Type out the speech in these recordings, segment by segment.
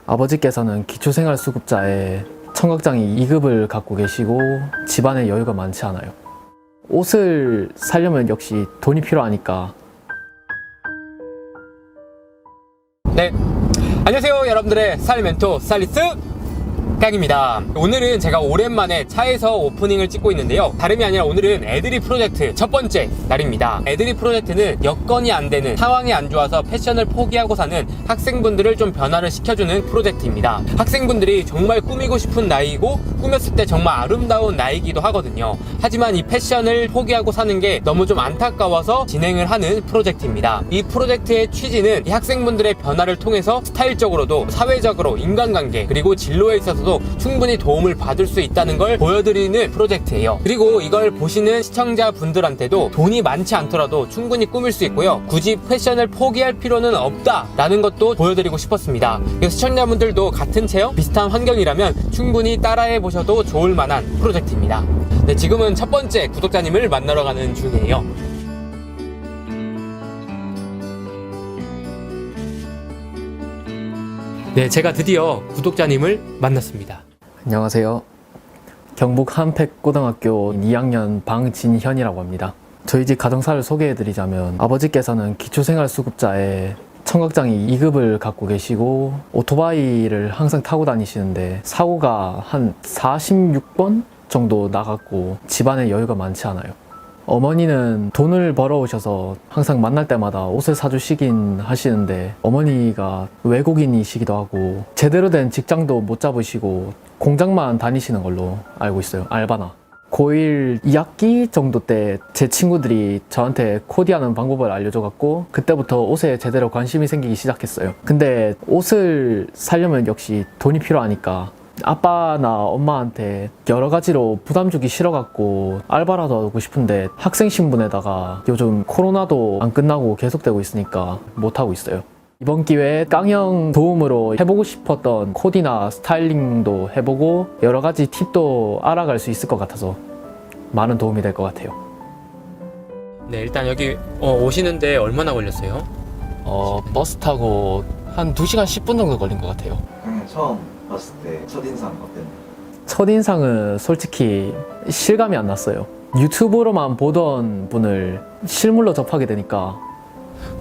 아버지께서는 기초생활수급자에 청각장애 2급을 갖고 계시고 집안에 여유가 많지 않아요. 옷을 사려면 역시 돈이 필요하니까. 네, 안녕하세요 여러분들의 스타일 멘토 스타일리스트 깡입니다. 오늘은 제가 오랜만에 차에서 오프닝을 찍고 있는데요, 다름이 아니라 오늘은 애드립 프로젝트 첫 번째 날입니다. 애드립 프로젝트는 여건이 안 되는, 상황이 안 좋아서 패션을 포기하고 사는 학생분들을 좀 변화를 시켜주는 프로젝트입니다. 학생분들이 정말 꾸미고 싶은 나이고 꾸몄을 때 정말 아름다운 나이기도 하거든요. 하지만 이 패션을 포기하고 사는 게 너무 좀 안타까워서 진행을 하는 프로젝트입니다. 이 프로젝트의 취지는 이 학생분들의 변화를 통해서 스타일적으로도 사회적으로 인간관계 그리고 진로에 있어서 충분히 도움을 받을 수 있다는 걸 보여드리는 프로젝트예요. 그리고 이걸 보시는 시청자분들한테도 돈이 많지 않더라도 충분히 꾸밀 수 있고요, 굳이 패션을 포기할 필요는 없다라는 것도 보여드리고 싶었습니다. 그래서 시청자분들도 같은 체형, 비슷한 환경이라면 충분히 따라해 보셔도 좋을 만한 프로젝트입니다. 네, 지금은 첫 번째 구독자님을 만나러 가는 중이에요. 네, 제가 드디어 구독자님을 만났습니다. 안녕하세요. 경북 한팩고등학교 2학년 방진현이라고 합니다. 저희 집 가정사를 소개해드리자면 아버지께서는 기초생활수급자에 청각장애 2급을 갖고 계시고 오토바이를 항상 타고 다니시는데 사고가 한 46번 정도 나갔고 집안에 여유가 많지 않아요. 어머니는 돈을 벌어오셔서 항상 만날 때마다 옷을 사주시긴 하시는데 어머니가 외국인이시기도 하고 제대로 된 직장도 못 잡으시고 공장만 다니시는 걸로 알고 있어요. 알바나. 고1 2학기 정도 때 제 친구들이 저한테 코디하는 방법을 알려줘갖고 그때부터 옷에 제대로 관심이 생기기 시작했어요. 근데 옷을 사려면 역시 돈이 필요하니까 아빠나 엄마한테 여러 가지로 부담 주기 싫어갖고 알바라도 하고 싶은데 학생 신분에다가 요즘 코로나도 안 끝나고 계속되고 있으니까 못하고 있어요. 이번 기회에 깡형 도움으로 해보고 싶었던 코디나 스타일링도 해보고 여러 가지 팁도 알아갈 수 있을 것 같아서 많은 도움이 될 것 같아요. 네, 일단 여기 오시는데 얼마나 걸렸어요? 버스 타고 한 2시간 10분 정도 걸린 것 같아요. 처음 봤을 때 첫인상 어땠나요? 첫인상은 솔직히 실감이 안 났어요. 유튜브로만 보던 분을 실물로 접하게 되니까.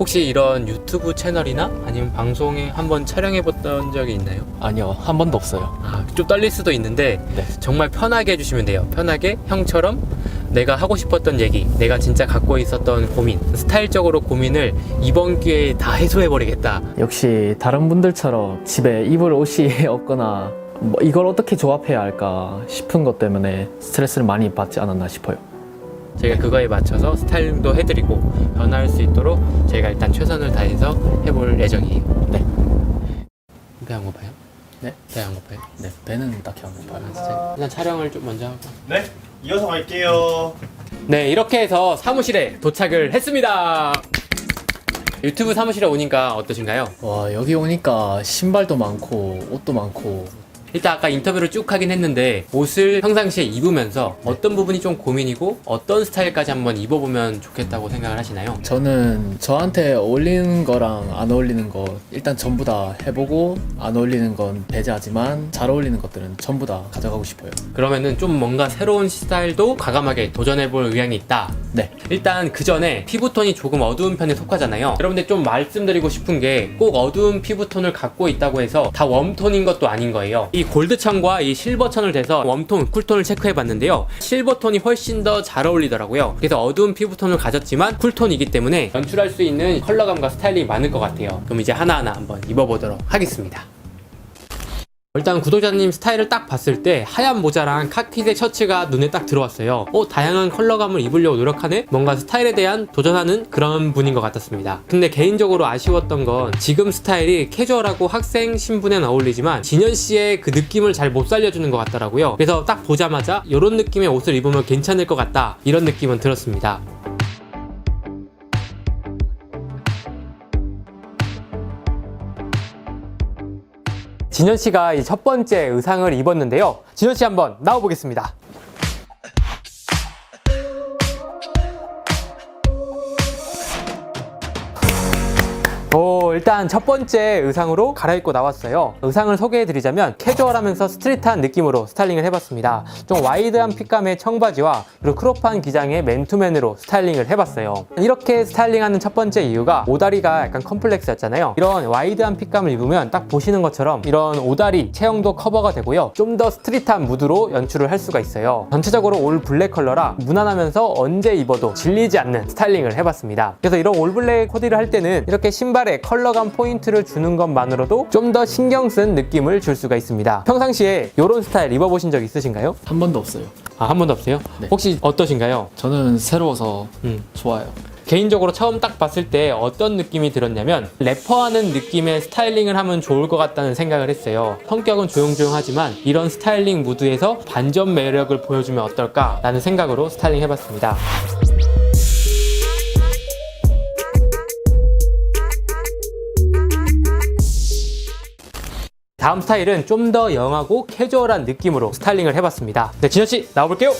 혹시 이런 유튜브 채널이나 아니면 방송에 한번 촬영해봤던 적이 있나요? 아니요, 한 번도 없어요. 좀 떨릴 수도 있는데 네. 정말 편하게 해주시면 돼요. 편하게 형처럼 내가 하고 싶었던 얘기, 내가 진짜 갖고 있었던 고민, 스타일적으로 고민을 이번 기회에 다 해소해버리겠다. 역시 다른 분들처럼 집에 입을 옷이 없거나 뭐 이걸 어떻게 조합해야 할까 싶은 것 때문에 스트레스를 많이 받지 않았나 싶어요. 제가 그거에 맞춰서 스타일링도 해드리고 변화할 수 있도록 제가 일단 최선을 다해서 해볼 예정이에요. 네. 배 안 고파요? 네? 배 안 고파요? 네, 배는 딱히 안 고파요. 진짜? 일단 촬영을 좀 먼저 하고. 네, 이어서 갈게요. 네, 이렇게 해서 사무실에 도착을 했습니다. 유튜브 사무실에 오니까 어떠신가요? 와, 여기 오니까 신발도 많고 옷도 많고. 일단 아까 인터뷰를 쭉 하긴 했는데 옷을 평상시에 입으면서 어떤 부분이 좀 고민이고 어떤 스타일까지 한번 입어보면 좋겠다고 생각을 하시나요? 저는 저한테 어울리는 거랑 안 어울리는 거 일단 전부 다 해보고 안 어울리는 건 배제하지만 잘 어울리는 것들은 전부 다 가져가고 싶어요. 그러면은 좀 뭔가 새로운 스타일도 과감하게 도전해볼 의향이 있다. 네. 일단 그 전에 피부톤이 조금 어두운 편에 속하잖아요. 여러분들 좀 말씀드리고 싶은 게 꼭 어두운 피부톤을 갖고 있다고 해서 다 웜톤인 것도 아닌 거예요. 이 골드천과 이 실버천을 대서 웜톤, 쿨톤을 체크해봤는데요, 실버톤이 훨씬 더 잘 어울리더라고요. 그래서 어두운 피부톤을 가졌지만 쿨톤이기 때문에 연출할 수 있는 컬러감과 스타일링이 많을 것 같아요. 그럼 이제 하나하나 한번 입어보도록 하겠습니다. 일단 구독자님 스타일을 딱 봤을 때 하얀 모자랑 카키색 셔츠가 눈에 딱 들어왔어요. 다양한 컬러감을 입으려고 노력하는, 뭔가 스타일에 대한 도전하는 그런 분인 것 같았습니다. 근데 개인적으로 아쉬웠던 건 지금 스타일이 캐주얼하고 학생 신분엔 어울리지만 진현씨의 그 느낌을 잘 못 살려주는 것 같더라고요. 그래서 딱 보자마자 이런 느낌의 옷을 입으면 괜찮을 것 같다, 이런 느낌은 들었습니다. 진현씨가 이 첫 번째 의상을 입었는데요, 진현씨 한번 나와보겠습니다. 일단 첫 번째 의상으로 갈아입고 나왔어요. 의상을 소개해드리자면 캐주얼하면서 스트릿한 느낌으로 스타일링을 해봤습니다. 좀 와이드한 핏감의 청바지와 그리고 크롭한 기장의 맨투맨으로 스타일링을 해봤어요. 이렇게 스타일링하는 첫 번째 이유가 오다리가 약간 컴플렉스였잖아요. 이런 와이드한 핏감을 입으면 딱 보시는 것처럼 이런 오다리 체형도 커버가 되고요. 좀 더 스트릿한 무드로 연출을 할 수가 있어요. 전체적으로 올 블랙 컬러라 무난하면서 언제 입어도 질리지 않는 스타일링을 해봤습니다. 그래서 이런 올 블랙 코디를 할 때는 이렇게 신발에 컬러감 포인트를 주는 것만으로도 좀 더 신경 쓴 느낌을 줄 수가 있습니다. 평상시에 이런 스타일 입어보신 적 있으신가요? 한 번도 없어요. 한 번도 없어요? 네. 혹시 어떠신가요? 저는 새로워서 좋아요. 개인적으로 처음 딱 봤을 때 어떤 느낌이 들었냐면 래퍼하는 느낌의 스타일링을 하면 좋을 것 같다는 생각을 했어요. 성격은 조용조용하지만 이런 스타일링 무드에서 반전 매력을 보여주면 어떨까 라는 생각으로 스타일링 해봤습니다. 다음 스타일은 좀 더 영하고 캐주얼한 느낌으로 스타일링을 해봤습니다. 네, 진현씨 나와볼게요.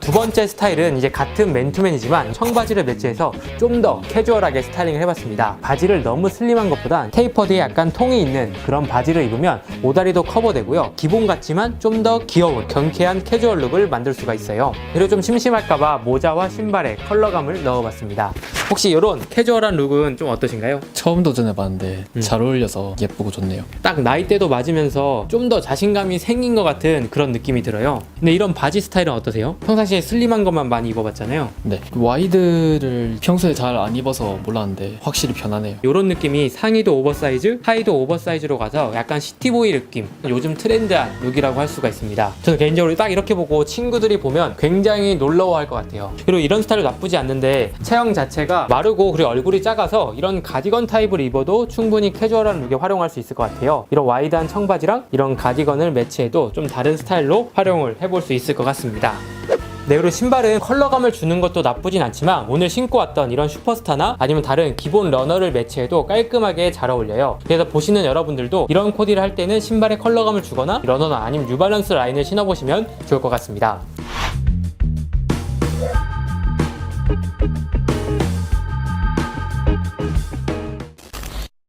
두 번째 스타일은 이제 같은 맨투맨이지만 청바지를 매치해서 좀 더 캐주얼하게 스타일링을 해봤습니다. 바지를 너무 슬림한 것보단 테이퍼드에 약간 통이 있는 그런 바지를 입으면 오다리도 커버되고요. 기본 같지만 좀 더 귀여운 경쾌한 캐주얼 룩을 만들 수가 있어요. 그리고 좀 심심할까봐 모자와 신발에 컬러감을 넣어봤습니다. 혹시 이런 캐주얼한 룩은 좀 어떠신가요? 처음 도전해봤는데 잘 어울려서 예쁘고 좋네요. 딱 나이대도 맞으면서 좀 더 자신감이 생긴 것 같은 그런 느낌이 들어요. 근데 이런 바지 스타일은 어떠세요? 평상시에 슬림한 것만 많이 입어봤잖아요. 네, 와이드를 평소에 잘 안 입어서 몰랐는데 확실히 편하네요. 이런 느낌이 상의도 오버사이즈, 하의도 오버사이즈로 가서 약간 시티보이 느낌, 요즘 트렌드한 룩이라고 할 수가 있습니다. 저는 개인적으로 딱 이렇게 보고 친구들이 보면 굉장히 놀라워할 것 같아요. 그리고 이런 스타일도 나쁘지 않는데 체형 자체가 마르고 그리고 얼굴이 작아서 이런 가디건 타입을 입어도 충분히 캐주얼한 룩에 활용할 수 있을 것 같아요. 이런 와이드한 청바지랑 이런 가디건을 매치해도 좀 다른 스타일로 활용을 해볼 수 있을 것 같습니다. 네, 그리고 신발은 컬러감을 주는 것도 나쁘진 않지만 오늘 신고 왔던 이런 슈퍼스타나 아니면 다른 기본 러너를 매치해도 깔끔하게 잘 어울려요. 그래서 보시는 여러분들도 이런 코디를 할 때는 신발에 컬러감을 주거나 러너나 아니면 뉴발란스 라인을 신어보시면 좋을 것 같습니다.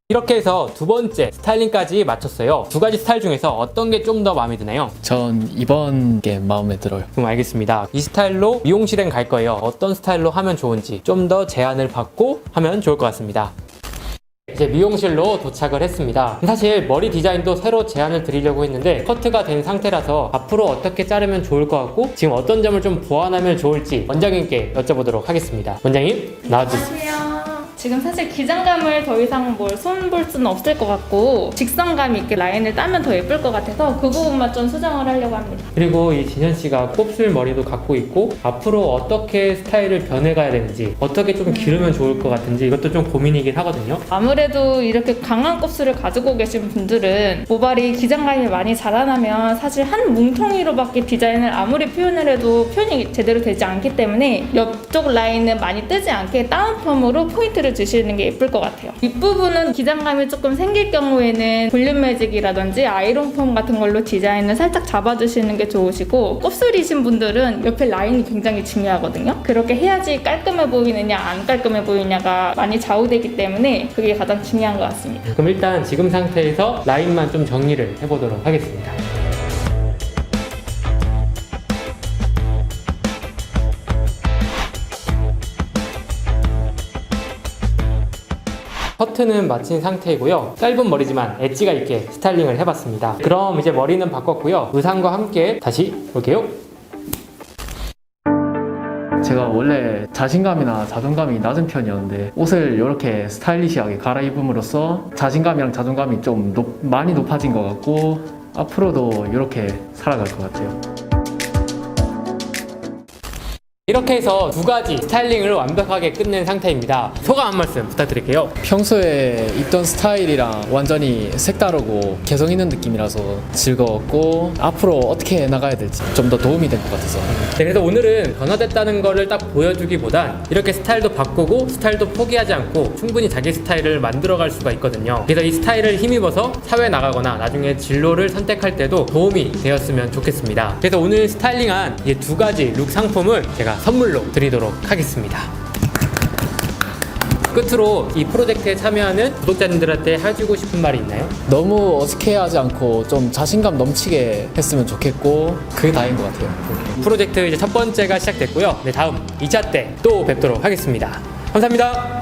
이렇게 해서 두 번째 스타일링까지 마쳤어요. 두 가지 스타일 중에서 어떤 게 좀 더 마음에 드나요? 전 이번 게 마음에 들어요. 그럼 알겠습니다. 이 스타일로 미용실엔 갈 거예요. 어떤 스타일로 하면 좋은지 좀 더 제안을 받고 하면 좋을 것 같습니다. 이제 미용실로 도착을 했습니다. 사실 머리 디자인도 새로 제안을 드리려고 했는데 커트가 된 상태라서 앞으로 어떻게 자르면 좋을 것 같고 지금 어떤 점을 좀 보완하면 좋을지 원장님께 여쭤보도록 하겠습니다. 원장님 나와주세요. 안녕하세요. 지금 사실 기장감을 더 이상 손볼 수는 없을 것 같고 직선감 있게 라인을 따면 더 예쁠 것 같아서 그 부분만 좀 수정을 하려고 합니다. 그리고 이 진현 씨가 곱슬 머리도 갖고 있고 앞으로 어떻게 스타일을 변해가야 되는지 어떻게 좀 기르면 좋을 것 같은지 이것도 좀 고민이긴 하거든요. 아무래도 이렇게 강한 곱슬을 가지고 계신 분들은 모발이 기장감이 많이 자라나면 사실 한 뭉텅이로밖에 디자인을 아무리 표현을 해도 표현이 제대로 되지 않기 때문에 옆쪽 라인은 많이 뜨지 않게 다운펌으로 포인트를 주시는 게 예쁠 것 같아요. 윗부분은 기장감이 조금 생길 경우에는 볼륨 매직이라든지 아이롱 폼 같은 걸로 디자인을 살짝 잡아주시는 게 좋으시고 곱슬이신 분들은 옆에 라인이 굉장히 중요하거든요. 그렇게 해야지 깔끔해 보이느냐 안 깔끔해 보이냐가 많이 좌우되기 때문에 그게 가장 중요한 것 같습니다. 그럼 일단 지금 상태에서 라인만 좀 정리를 해보도록 하겠습니다. 커트는 마친 상태이고요. 짧은 머리지만 엣지가 있게 스타일링을 해봤습니다. 그럼 이제 머리는 바꿨고요. 의상과 함께 다시 볼게요. 제가 원래 자신감이나 자존감이 낮은 편이었는데 옷을 이렇게 스타일리시하게 갈아입음으로써 자신감이랑 자존감이 좀 많이 높아진 것 같고 앞으로도 이렇게 살아갈 것 같아요. 이렇게 해서 두 가지 스타일링을 완벽하게 끝낸 상태입니다. 소감 한 말씀 부탁드릴게요. 평소에 입던 스타일이랑 완전히 색다르고 개성 있는 느낌이라서 즐거웠고 앞으로 어떻게 나가야 될지 좀 더 도움이 될 것 같아서 네, 그래서 오늘은 변화됐다는 거를 딱 보여주기보단 이렇게 스타일도 바꾸고 스타일도 포기하지 않고 충분히 자기 스타일을 만들어갈 수가 있거든요. 그래서 이 스타일을 힘입어서 사회에 나가거나 나중에 진로를 선택할 때도 도움이 되었으면 좋겠습니다. 그래서 오늘 스타일링한 이 두 가지 룩 상품을 제가 선물로 드리도록 하겠습니다. 끝으로 이 프로젝트에 참여하는 구독자님들한테 해주고 싶은 말이 있나요? 너무 어색해하지 않고 좀 자신감 넘치게 했으면 좋겠고 그게 다인 것 같아요. 프로젝트 이제 첫 번째가 시작됐고요. 네, 다음 2차 때 또 뵙도록 하겠습니다. 감사합니다.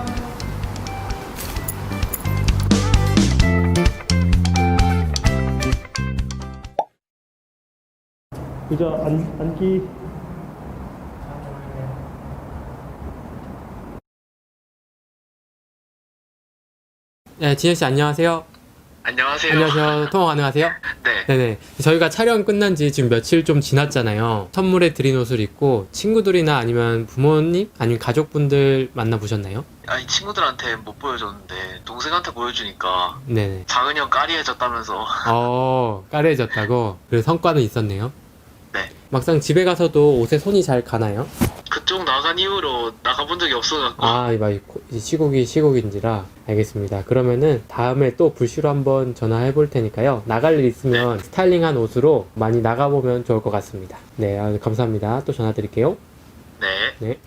의자 앉기. 네, 진현 씨 안녕하세요. 안녕하세요. 안녕하세요. 통화 가능하세요? 네. 네네. 저희가 촬영 끝난 지 지금 며칠 좀 지났잖아요. 선물해 드린 옷을 입고 친구들이나 아니면 부모님 아니면 가족분들 만나보셨나요? 아니 친구들한테 못 보여줬는데 동생한테 보여주니까 네네. 작은 형 까리해졌다면서. 까레해졌다고? 그래서 성과는 있었네요. 네. 막상 집에 가서도 옷에 손이 잘 가나요? 그쪽 나간 이후로 나가본 적이 없어갖고. 이 시국인지라 알겠습니다. 그러면은 다음에 또 불시로 한번 전화해 볼 테니까요. 나갈 일 있으면 스타일링한 옷으로 많이 나가보면 좋을 것 같습니다. 네, 감사합니다. 또 전화 드릴게요. 네. 네.